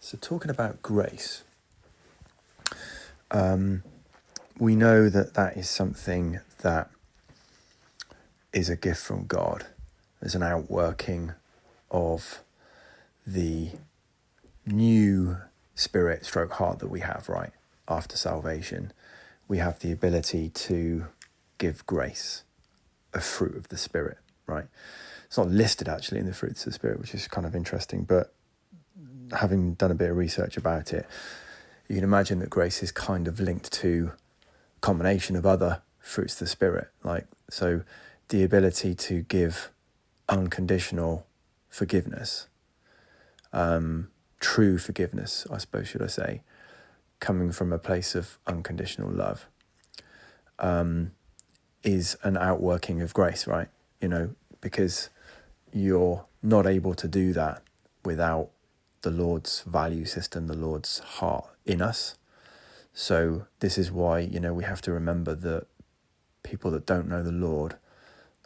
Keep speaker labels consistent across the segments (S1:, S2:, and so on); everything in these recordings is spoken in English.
S1: So talking about grace, we know that is something that is a gift from God. There's an outworking of the new spirit stroke heart that we have, right? After salvation, we have the ability to give grace, a fruit of the Spirit, right? It's not listed actually in the fruits of the Spirit, which is kind of interesting, but having done a bit of research about it, you can imagine that grace is kind of linked to a combination of other fruits of the Spirit, like, so the ability to give unconditional forgiveness, true forgiveness, I suppose, should I say, coming from a place of unconditional love, is an outworking of grace, right? Because you're not able to do that without the Lord's value system, the Lord's heart in us. So this is why, we have to remember that people that don't know the Lord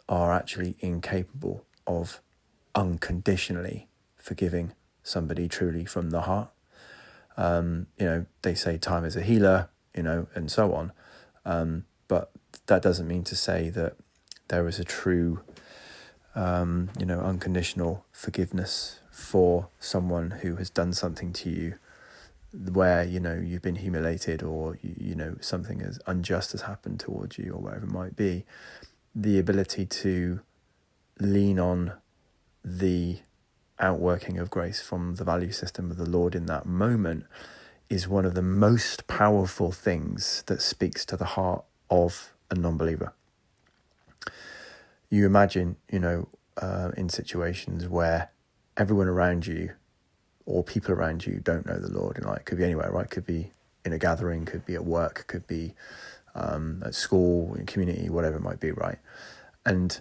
S1: are actually incapable of unconditionally forgiving somebody truly from the heart. They say time is a healer, and so on. But that doesn't mean to say that there is a true, unconditional forgiveness for someone who has done something to you where, you've been humiliated, or, something as unjust has happened towards you, or whatever it might be. The ability to lean on the outworking of grace from the value system of the Lord in that moment is one of the most powerful things that speaks to the heart of a non-believer. You imagine, in situations where everyone around you or people around you don't know the Lord, and it could be anywhere, right? Could be in a gathering, could be at work, could be at school, in community, whatever it might be, right? And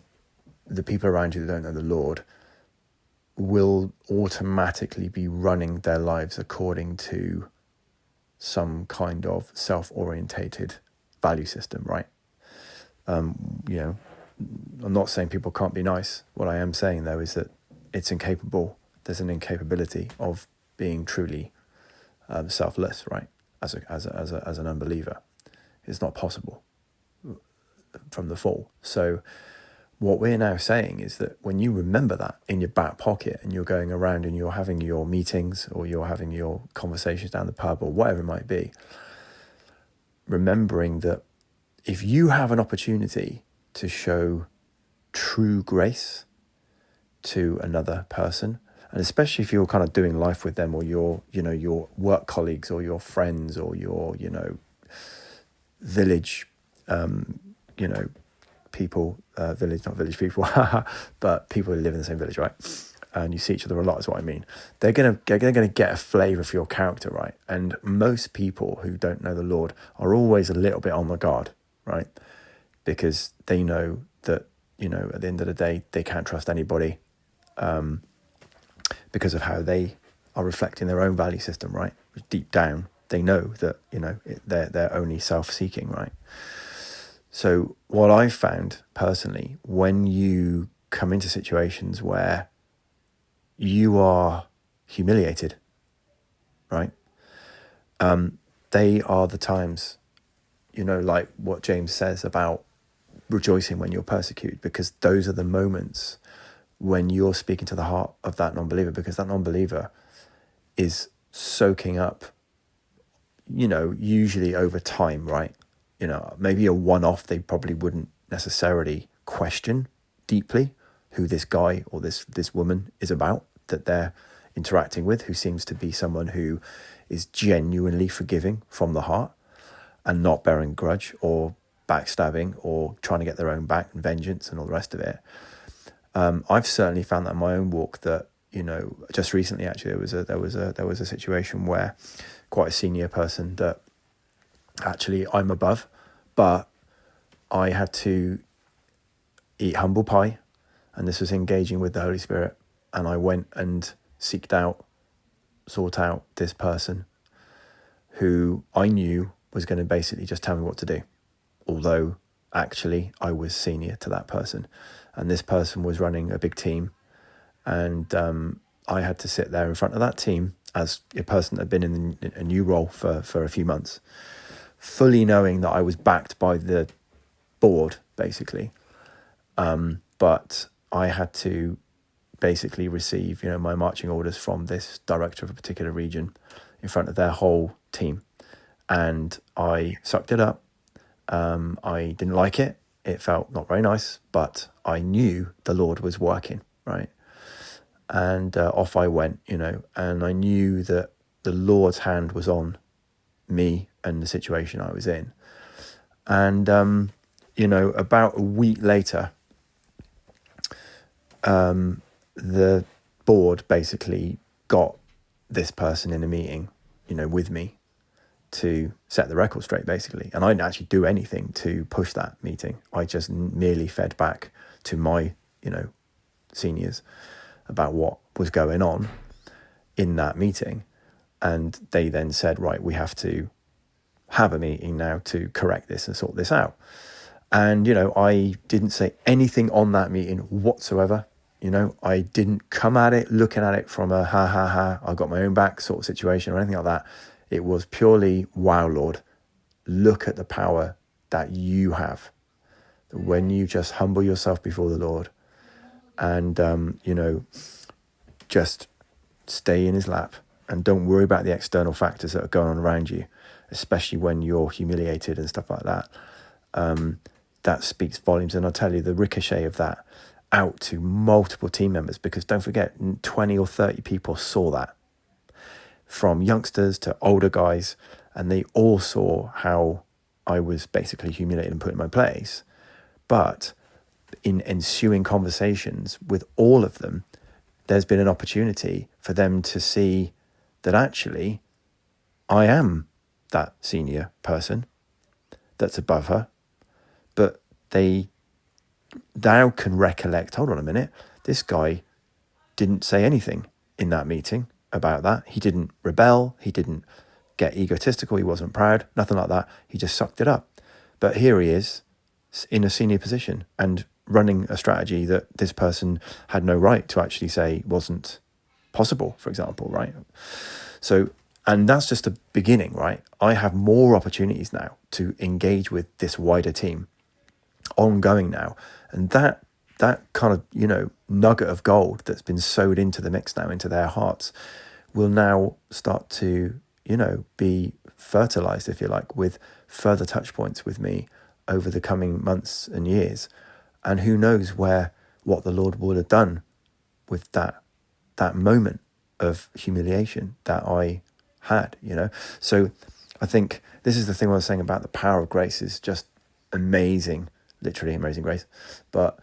S1: the people around you that don't know the Lord will automatically be running their lives according to some kind of self-orientated value system, right? I'm not saying people can't be nice. What I am saying, though, is that it's incapable. There's an incapability of being truly selfless, right? As an unbeliever, it's not possible from the fall. So what we're now saying is that when you remember that in your back pocket and you're going around and you're having your meetings or you're having your conversations down the pub or whatever it might be, remembering that if you have an opportunity to show true grace to another person, and especially if you're kind of doing life with them, or your work colleagues or your friends or your, village, people, not village people, but people who live in the same village, right? And you see each other a lot, is what I mean. They're gonna get a flavour for your character, right? And most people who don't know the Lord are always a little bit on the guard, right? Because they know that, at the end of the day, they can't trust anybody, because of how they are reflecting their own value system, right? Deep down, they know that, they're only self-seeking, right? So what I've found personally, when you come into situations where you are humiliated, right? They are the times, like what James says about rejoicing when you're persecuted, because those are the moments when you're speaking to the heart of that non-believer, because that non-believer is soaking up, usually over time, right? Maybe a one-off, they probably wouldn't necessarily question deeply who this guy or this woman is about that they're interacting with, who seems to be someone who is genuinely forgiving from the heart and not bearing grudge or backstabbing or trying to get their own back and vengeance and all the rest of it. I've certainly found that in my own walk that, just recently actually there was a situation where quite a senior person that actually I'm above, but I had to eat humble pie, and this was engaging with the Holy Spirit, and I went and sought out this person who I knew was going to basically just tell me what to do, although actually I was senior to that person, and this person was running a big team, and I had to sit there in front of that team as a person that had been in a new role for a few months, fully knowing that I was backed by the board, basically. But I had to basically receive, my marching orders from this director of a particular region in front of their whole team. And I sucked it up. I didn't like it. It felt not very nice, but I knew the Lord was working, right? And off I went, and I knew that the Lord's hand was on me and the situation I was in. And, about a week later, the board basically got this person in a meeting, with me to set the record straight, basically. And I didn't actually do anything to push that meeting. I just merely fed back to my, seniors about what was going on in that meeting. And they then said, right, we have to have a meeting now to correct this and sort this out. And, I didn't say anything on that meeting whatsoever. I didn't come at it looking at it from a I got my own back sort of situation or anything like that. It was purely, wow, Lord, look at the power that you have. When you just humble yourself before the Lord and, just stay in his lap and don't worry about the external factors that are going on around you, especially when you're humiliated and stuff like that. That speaks volumes. And I'll tell you, the ricochet of that out to multiple team members, because don't forget, 20 or 30 people saw that, from youngsters to older guys, and they all saw how I was basically humiliated and put in my place. But in ensuing conversations with all of them, there's been an opportunity for them to see that actually I am that senior person that's above her, but they now can recollect, hold on a minute, this guy didn't say anything in that meeting about that. He didn't rebel. He didn't get egotistical. He wasn't proud, nothing like that. He just sucked it up. But here he is in a senior position and running a strategy that this person had no right to actually say wasn't possible, for example, right? So, and that's just a beginning, right? I have more opportunities now to engage with this wider team ongoing now. And that kind of, nugget of gold that's been sowed into the mix now, into their hearts, will now start to, be fertilized, if you like, with further touch points with me over the coming months and years. And who knows what the Lord would have done with that moment of humiliation that I had, So I think this is the thing I was saying about the power of grace is just amazing, literally amazing grace. But,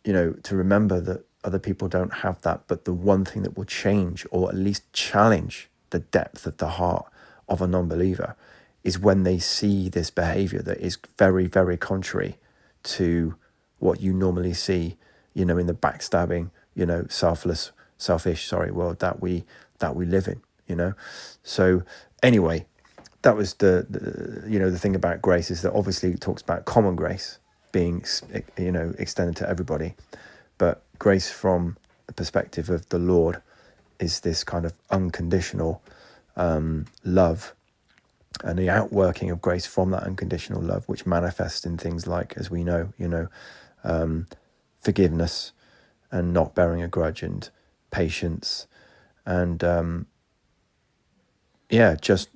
S1: to remember that other people don't have that, but the one thing that will change or at least challenge the depth of the heart of a non-believer is when they see this behavior that is very, very contrary to what you normally see, in the backstabbing, selfish world that we live in, So anyway, that was the thing about grace, is that obviously it talks about common grace being, extended to everybody. But grace from the perspective of the Lord is this kind of unconditional love, and the outworking of grace from that unconditional love, which manifests in things like, as we know, forgiveness and not bearing a grudge and patience and, just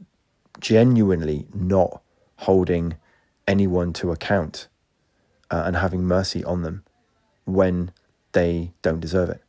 S1: genuinely not holding anyone to account and having mercy on them when they don't deserve it.